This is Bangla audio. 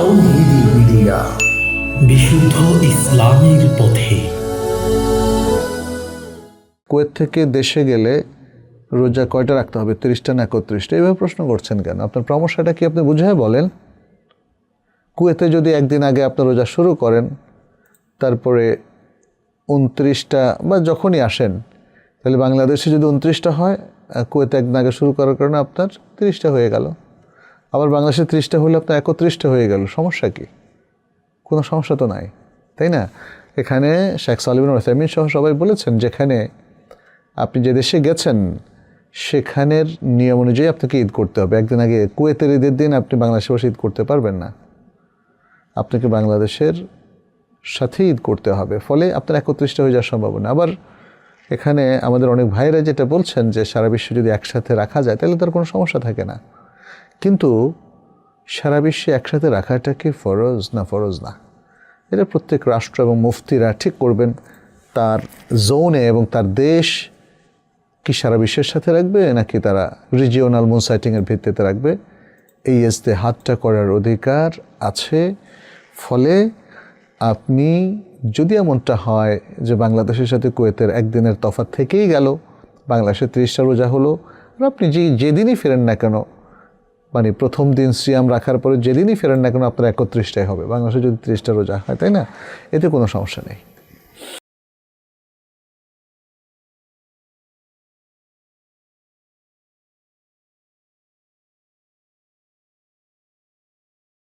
তাওহীদি মিডিয়া, বিশুদ্ধ ইসলামের পথে। কুয়েত থেকে দেশে গেলে রোজা কয়টা রাখতে হবে, 30টা না 31টা? এইভাবে প্রশ্ন করছেন কেন? আপনার পরামর্শটা কি আপনি বুঝিয়ে বলেন। কুয়েতে যদি একদিন আগে আপনার রোজা শুরু করেন, তারপরে 29টা বা যখনই আসেন, তাহলে বাংলাদেশে যদি 29টা হয়, কুয়েতে একদিন আগে শুরু করার কারণে আপনার 30টা হয়ে গেল। আবার বাংলাদেশে 30টা হলে আপনার 31টা হয়ে গেল। সমস্যা কি? কোনো সমস্যা তো নাই, তাই না? এখানে শেখ সালেহ বিন উসাইমিন সহ সবাই বলেছেন, যেখানে আপনি যে দেশে গেছেন সেখানের নিয়ম অনুযায়ী আপনাকে ঈদ করতে হবে। একদিন আগে কুয়েতের ঈদের দিন আপনি বাংলাদেশে বসে ঈদ করতে পারবেন না, আপনাকে বাংলাদেশের সাথে ঈদ করতে হবে। ফলে আপনার 31টা হয়ে যাওয়ার সম্ভাবনা। আবার এখানে আমাদের অনেক ভাইরা যেটা বলছেন যে সারা বিশ্বে যদি একসাথে রাখা যায় তাহলে তার কোনো সমস্যা থাকে না। কিন্তু সারা বিশ্বে একসাথে রাখাটা কি ফরজ না ফরজ না? এটা প্রত্যেক রাষ্ট্র এবং মুফতিরা ঠিক করবেন তার জোনে এবং তার দেশ কি সারা বিশ্বের সাথে রাখবে নাকি তারা রিজিওনাল মুনসাইটিংয়ের ভিত্তিতে রাখবে। এই ইজতেহাদটা করার অধিকার আছে। ফলে আপনি যদি এমনটা হয় যে বাংলাদেশের সাথে কুয়েতের একদিনের তফাৎ থেকেই গেল, বাংলাদেশে 30টা রোজা হলো, আর আপনি যেদিনই ফেরেন না কেন, মানে প্রথম দিন সিয়াম রাখার পরে যেদিনই ফেরেন না কেন আপনার 31টাই হবে, বাংলাদেশে যদি 30টা রোজা হয়, তাই না? এতে কোনো সমস্যা নেই।